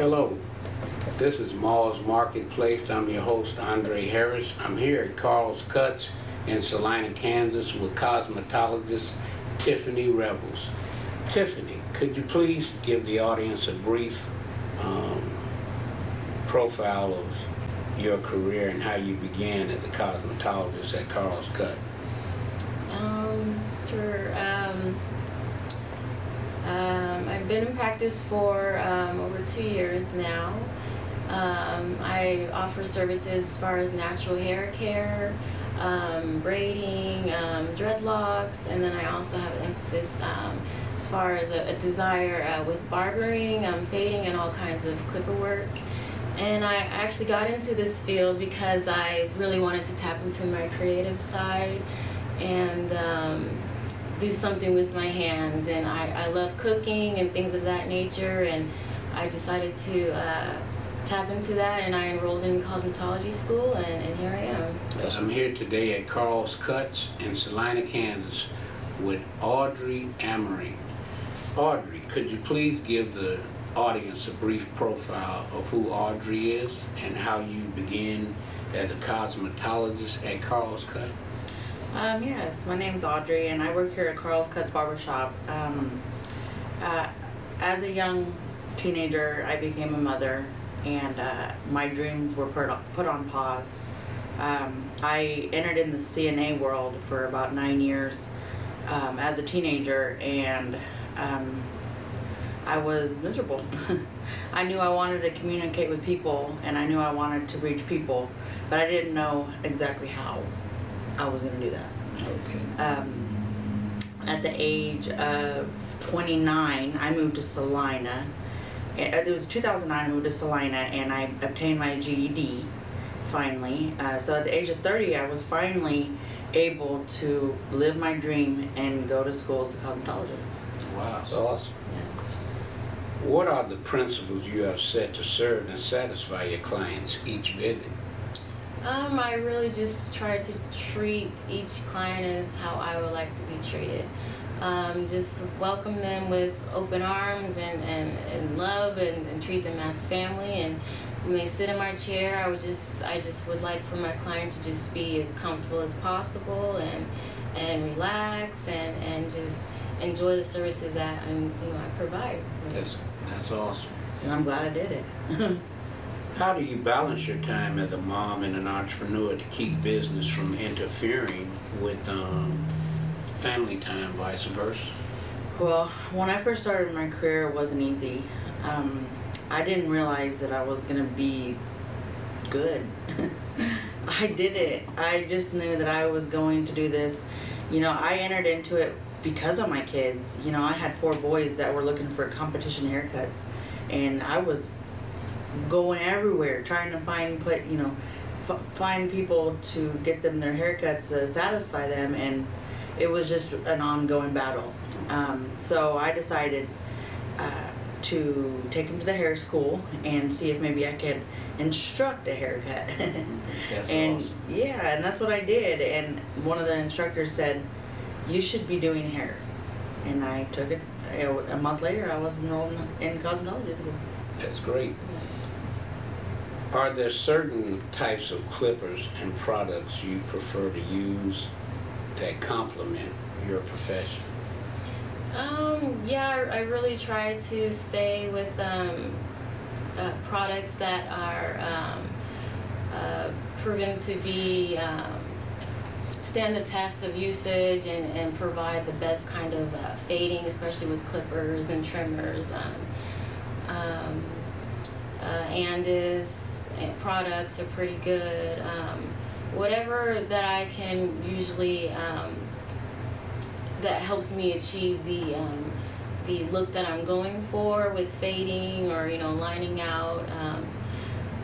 Hello, this is Mall's Marketplace. I'm your host, Andre Harris. I'm here at Carl's Cuts in Salina, Kansas with cosmetologist Tiffany Rebels. Tiffany, could you please give the audience a brief profile of your career and how you began as a cosmetologist at Carl's Cut? Sure. I've been in practice for over 2 years now. I offer services as far as natural hair care, braiding, dreadlocks, and then I also have an emphasis as far as a desire with barbering, fading, and all kinds of clipper work. And I actually got into this field because I really wanted to tap into my creative side and do something with my hands. And I love cooking and things of that nature, and I decided to tap into that, and I enrolled in cosmetology school, and here I am. Yes, I'm here today at Carl's Cuts in Salina, Kansas with Audrey Amory. Audrey, could you please give the audience a brief profile of who Audrey is and how you began as a cosmetologist at Carl's Cut? Yes, my name's Audrey, and I work here at Carl's Cuts Barbershop. As a young teenager, I became a mother, and my dreams were put on pause. I entered in the CNA world for about 9 years as a teenager, and I was miserable. I knew I wanted to communicate with people, and I knew I wanted to reach people, but I didn't know exactly how I was going to do that. Okay. At the age of 29, I moved to Salina. It was 2009, I moved to Salina, and I obtained my GED, finally. So at the age of 30, I was finally able to live my dream and go to school as a cosmetologist. Wow, that's awesome. Yeah. What are the principles you have set to serve and satisfy your clients each visit? I really just try to treat each client as how I would like to be treated. Just welcome them with open arms and love, and treat them as family. And when they sit in my chair, I just would like for my client to just be as comfortable as possible and relax and just enjoy the services that I provide. That's awesome. And I'm glad I did it. How do you balance your time as a mom and an entrepreneur to keep business from interfering with family time, vice versa? Well, when I first started my career, it wasn't easy. I didn't realize that I was going to be good. I did it. I just knew that I was going to do this. I entered into it because of my kids. I had 4 boys that were looking for competition haircuts, and I was going everywhere trying to find people to get them their haircuts to satisfy them, and it was just an ongoing battle. So I decided to take them to the hair school and see if maybe I could instruct a haircut. That's and awesome. Yeah, and that's what I did. And one of the instructors said, "You should be doing hair." And I took it. A month later, I was enrolled in cosmetology school. That's great. Are there certain types of clippers and products you prefer to use that complement your profession? Yeah, I really try to stay with products that are proven to be stand the test of usage and provide the best kind of fading, especially with clippers and trimmers. Andis products are pretty good. Whatever that I can usually that helps me achieve the look that I'm going for with fading or lining out.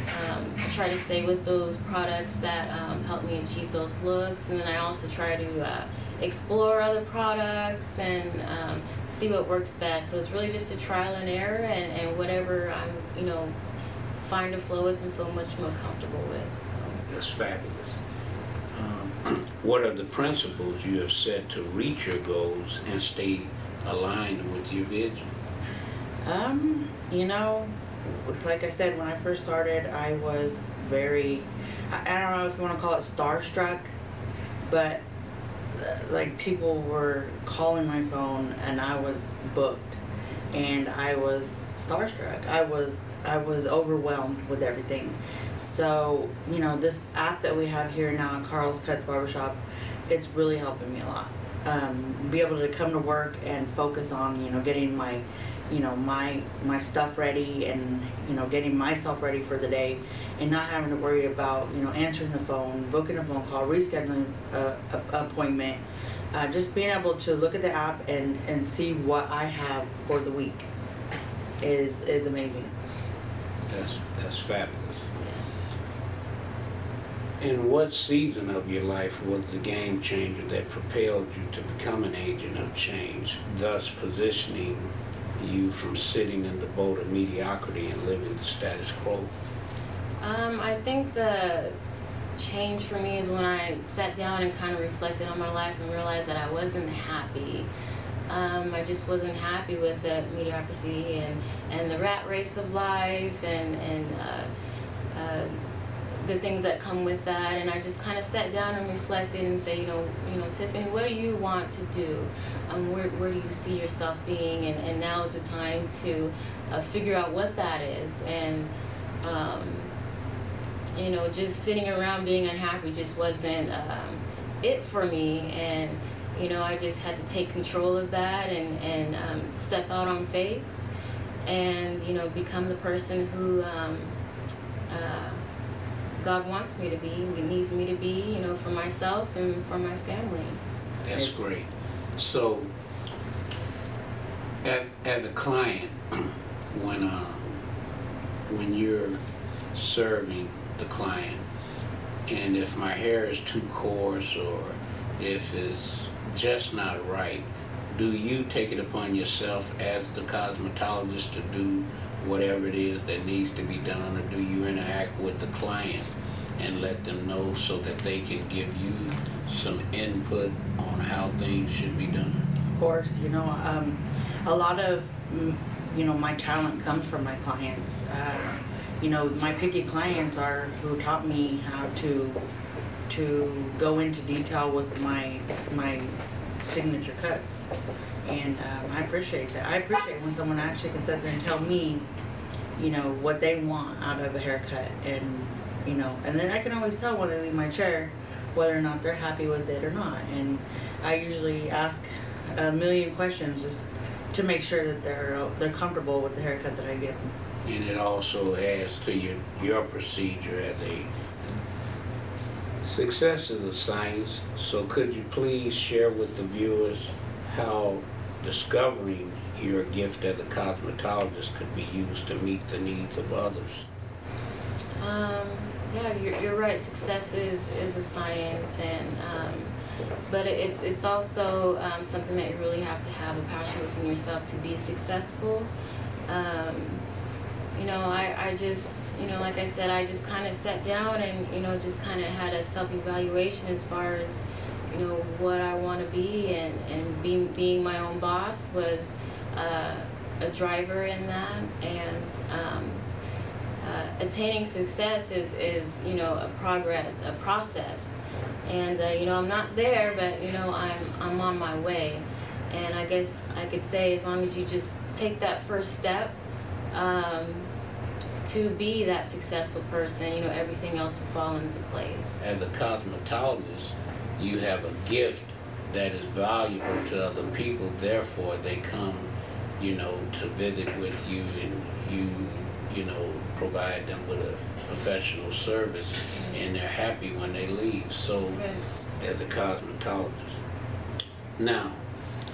I try to stay with those products that help me achieve those looks, and then I also try to explore other products and see what works best. So it's really just a trial and error, and whatever I'm find a flow with and feel much more comfortable with. That's fabulous. What are the principles you have set to reach your goals and stay aligned with your vision? like I said, when I first started, I was very, I don't know if you want to call it starstruck, but like people were calling my phone and I was booked, and I was starstruck. I was overwhelmed with everything. So, you know, this app that we have here now at Carl's Cuts Barbershop, it's really helping me a lot. Be able to come to work and focus on, you know, getting my, you know, my stuff ready, and, you know, getting myself ready for the day, and not having to worry about, you know, answering the phone, booking a phone call, rescheduling a appointment. Just being able to look at the app and see what I have for the week is amazing. That's fabulous. In what season of your life was the game changer that propelled you to become an agent of change, thus positioning you from sitting in the boat of mediocrity and living the status quo? I think the change for me is when I sat down and kind of reflected on my life and realized that I wasn't happy. I just wasn't happy with the mediocrity and the rat race of life and the things that come with that. And I just kind of sat down and reflected and said, you know, Tiffany, what do you want to do? Where do you see yourself being? And now is the time to figure out what that is. And you know, just sitting around being unhappy just wasn't it for me. And you know, I just had to take control of that and step out on faith and, you know, become the person who God wants me to be, needs me to be, you know, for myself and for my family. That's great. So, as a client, when you're serving the client, and if my hair is too coarse or if it's just not right, do you take it upon yourself as the cosmetologist to do whatever it is that needs to be done, or do you interact with the client and let them know so that they can give you some input on how things should be done? Of course, you know, a lot of, you know, my talent comes from my clients. You know, my picky clients are who taught me how to go into detail with my signature cuts, and I appreciate that. I appreciate when someone actually can sit there and tell me, you know, what they want out of a haircut, and you know, and then I can always tell when they leave my chair whether or not they're happy with it or not. And I usually ask a million questions just to make sure that they're comfortable with the haircut that I give them. And it also adds to your procedure as a success is a science. So could you please share with the viewers how discovering your gift as a cosmetologist could be used to meet the needs of others? Yeah, you're right. Success is a science, and but it's also something that you really have to have a passion within yourself to be successful. You know, I just, you know, like I said, I just kind of sat down and, you know, just kind of had a self-evaluation as far as, you know, what I want to be, and being my own boss was a driver in that, and attaining success is, you know, a process, and you know, I'm not there, but you know, I'm on my way, and I guess I could say as long as you just take that first step to be that successful person, you know, everything else will fall into place. As a cosmetologist, you have a gift that is valuable to other people, therefore they come, you know, to visit with you, and you know, provide them with a professional service, and they're happy when they leave. So, as a cosmetologist. Now,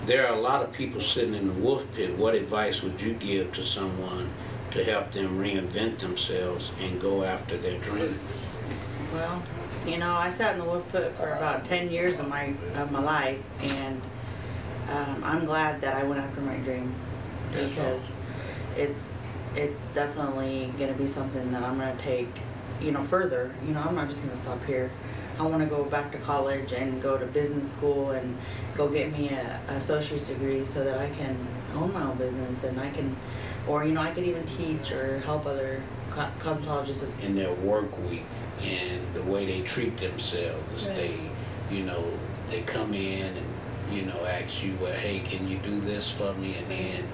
there are a lot of people sitting in the wolf pit. What advice would you give to someone to help them reinvent themselves and go after their dream? Well, you know, I sat in the wolf pit for about 10 years of my life, and I'm glad that I went after my dream, because it's definitely going to be something that I'm going to take, you know, further. You know, I'm not just going to stop here. I want to go back to college and go to business school and go get me a associate's degree so that I can own my own business, and I can or I could even teach or help other cosmetologists. In their work week and the way they treat themselves, Right. they come in and ask you, well, hey, can you do this for me? And then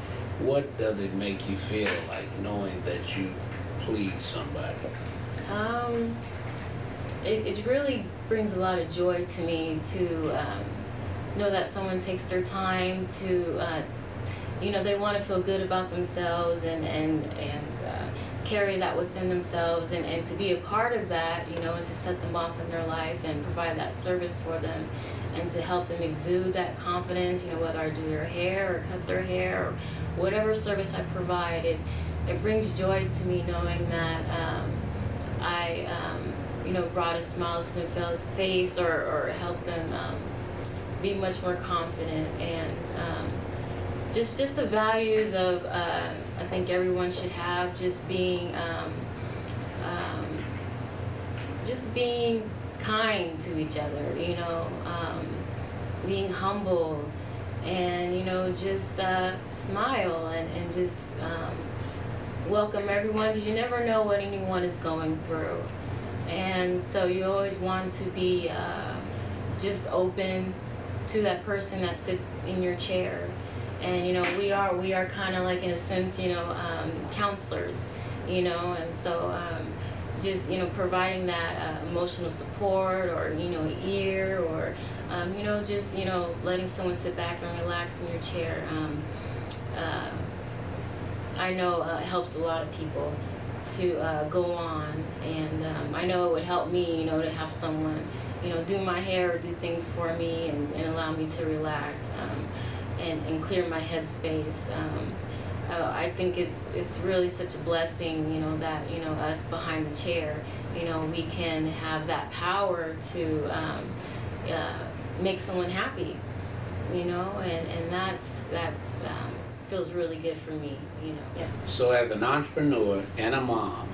what does it make you feel like knowing that you please somebody? It really brings a lot of joy to me to know that someone takes their time to, they want to feel good about themselves and carry that within themselves and to be a part of that, and to set them off in their life and provide that service for them and to help them exude that confidence, whether I do their hair or cut their hair or whatever service I provide. It brings joy to me knowing that I brought a smile to their face or help them be much more confident and just the values of I think everyone should have, just being kind to each other, being humble and just smile and just welcome everyone, because you never know what anyone is going through. And so you always want to be just open to that person that sits in your chair. And we are kind of like, in a sense, counselors, and so just providing that emotional support or ear or just letting someone sit back and relax in your chair. I know it helps a lot of people to go on, and I know it would help me, to have someone, do my hair or do things for me and allow me to relax and clear my headspace. I think it's really such a blessing, that us behind the chair, we can have that power to make someone happy, and that's feels really good for me, Yeah. So as an entrepreneur and a mom,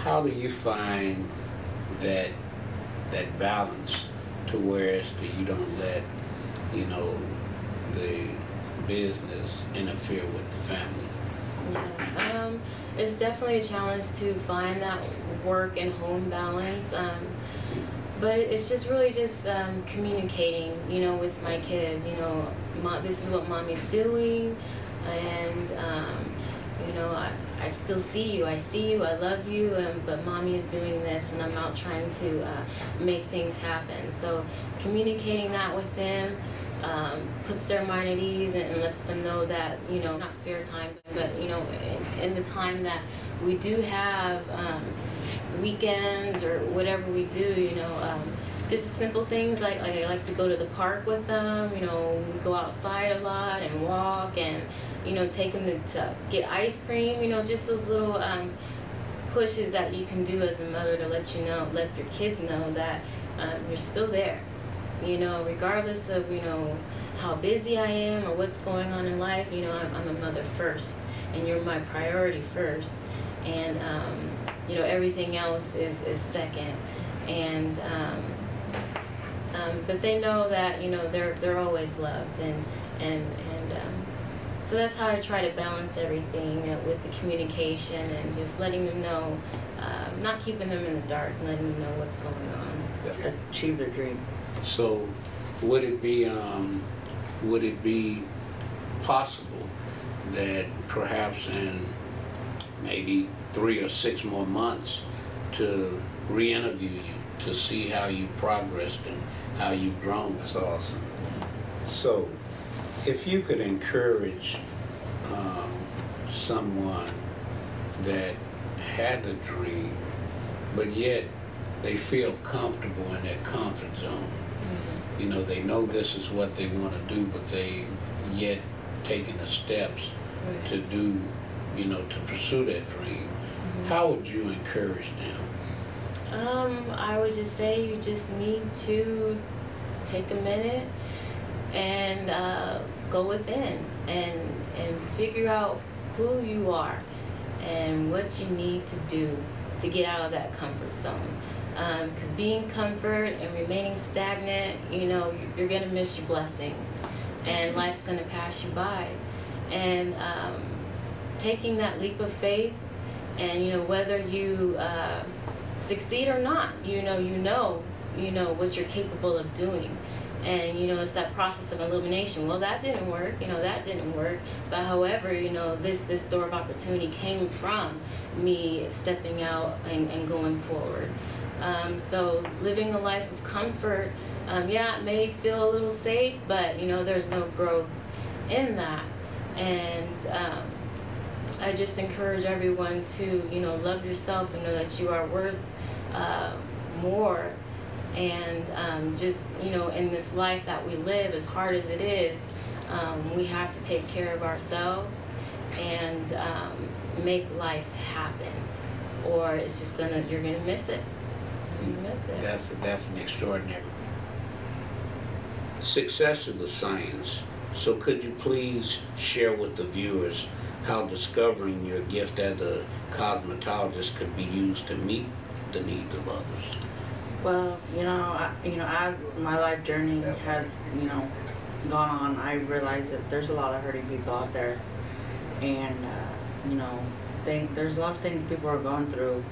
how do you find that balance to where you don't let, the business interfere with the family? Yeah, it's definitely a challenge to find that work and home balance. But it's just really just communicating, with my kids. This is what mommy's doing, and I still see you. I see you. I love you. But mommy is doing this, and I'm out trying to make things happen. So communicating that with them puts their mind at ease and lets them know that not spare time, but in the time that we do have weekends or whatever we do, just simple things like I like to go to the park with them. We go outside a lot and walk and take them to get ice cream. Just those little pushes that you can do as a mother to let your kids know that you're still there. Regardless of how busy I am or what's going on in life. I'm a mother first, and you're my priority first, and everything else is second. And but they know that they're always loved, and so that's how I try to balance everything with the communication and just letting them know, not keeping them in the dark, letting them know what's going on. Achieve their dream. So would it be possible that perhaps in maybe 3 or 6 more months to re-interview you to see how you progressed and how you've grown? That's awesome. So if you could encourage someone that had the dream, but yet they feel comfortable in their comfort zone. They know this is what they want to do, but they yet taking the steps to do, to pursue that dream. How would you encourage them? I would just say you just need to take a minute and go within and figure out who you are and what you need to do to get out of that comfort zone. Because being comfort and remaining stagnant, you're going to miss your blessings, and life's going to pass you by. And taking that leap of faith, and whether you succeed or not, you know what you're capable of doing. And it's that process of illumination. Well, that didn't work. That didn't work. But however, this door of opportunity came from me stepping out and going forward. So living a life of comfort, it may feel a little safe, but there's no growth in that. And I just encourage everyone to love yourself and know that you are worth more. And just in this life that we live, as hard as it is, we have to take care of ourselves and make life happen, or it's just you're gonna miss it. You're gonna miss it. That's an extraordinary. Success is the science. So could you please share with the viewers how discovering your gift as a cosmetologist could be used to meet the needs of others? Well, as my life journey has, gone on, I realized that there's a lot of hurting people out there, and there's a lot of things people are going through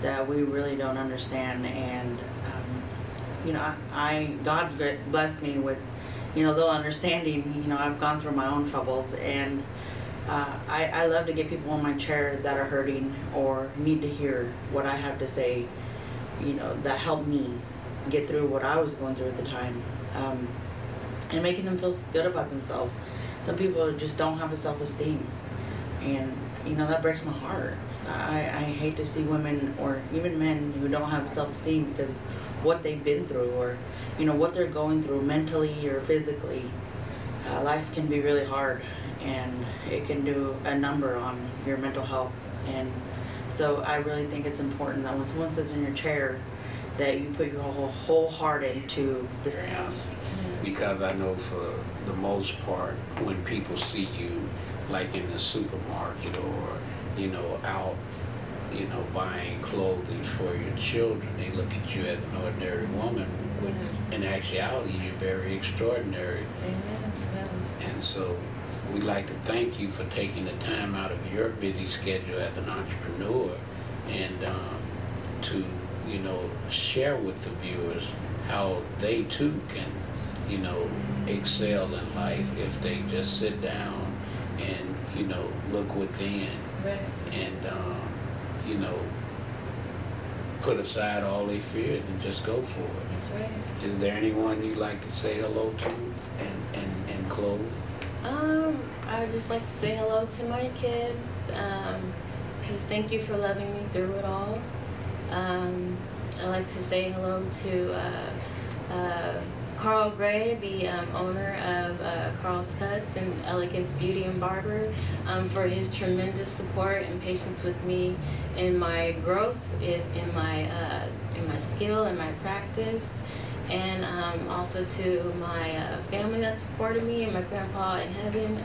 that we really don't understand. And God's blessed me with little understanding. I've gone through my own troubles, and I love to get people in my chair that are hurting or need to hear what I have to say, that helped me get through what I was going through at the time, and making them feel good about themselves. Some people just don't have a self-esteem, and that breaks my heart. I hate to see women or even men who don't have self-esteem because of what they've been through, or what they're going through mentally or physically. Life can be really hard, and it can do a number on your mental health. And so I really think it's important that when someone sits in your chair, that you put your whole heart into this house. Because I know for the most part, when people see you, like in the supermarket or out, buying clothing for your children, they look at you as an ordinary woman. When in actuality, you're very extraordinary. Amen. And so we'd like to thank you for taking the time out of your busy schedule as an entrepreneur and to share with the viewers how they too can excel in life if they just sit down and look within. Right. And put aside all their fears and just go for it. That's right. Is there anyone you'd like to say hello to and close? I would just like to say hello to my kids. Just thank you for loving me through it all. I'd like to say hello to Carl Gray, the owner of Carl's Cuts and Elegance Beauty and Barber, for his tremendous support and patience with me in my growth, in my skill and my practice. And also to my family that supported me, and my grandpa in heaven,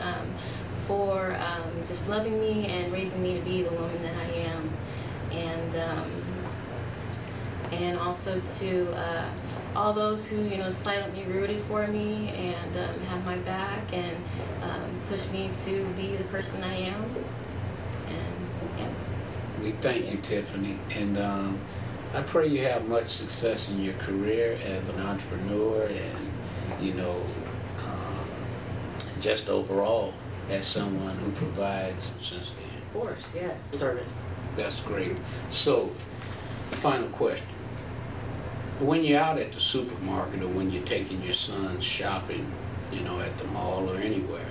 for just loving me and raising me to be the woman that I am. And also to all those who silently rooted for me and have my back and pushed me to be the person I am. And yeah. We thank you, Tiffany, and I pray you have much success in your career as an entrepreneur, and just overall as someone who provides since then. Of course, yes. Service. That's great. So, final question. When you're out at the supermarket or when you're taking your son shopping, at the mall or anywhere,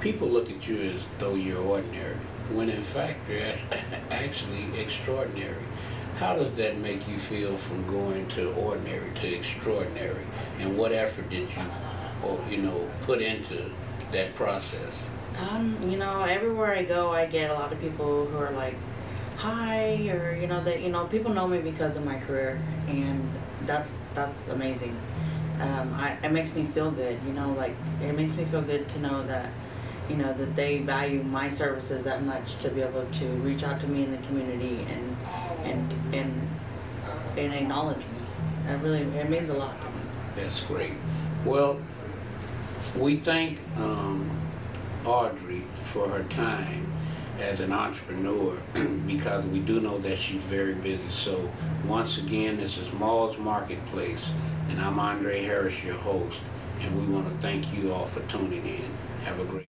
people look at you as though you're ordinary, when in fact you're actually extraordinary. How does that make you feel from going to ordinary to extraordinary? And what effort did you, put into that process? Everywhere I go, I get a lot of people who are like, hi, or people know me because of my career, and that's amazing. It makes me feel good, it makes me feel good to know that that they value my services that much, to be able to reach out to me in the community and acknowledge me. It means a lot to me. That's great. Well, we thank Audrey for her time as an entrepreneur because we do know that she's very busy. So once again, this is Mall's Marketplace, and I'm Andre Harris, your host, and we want to thank you all for tuning in. Have a great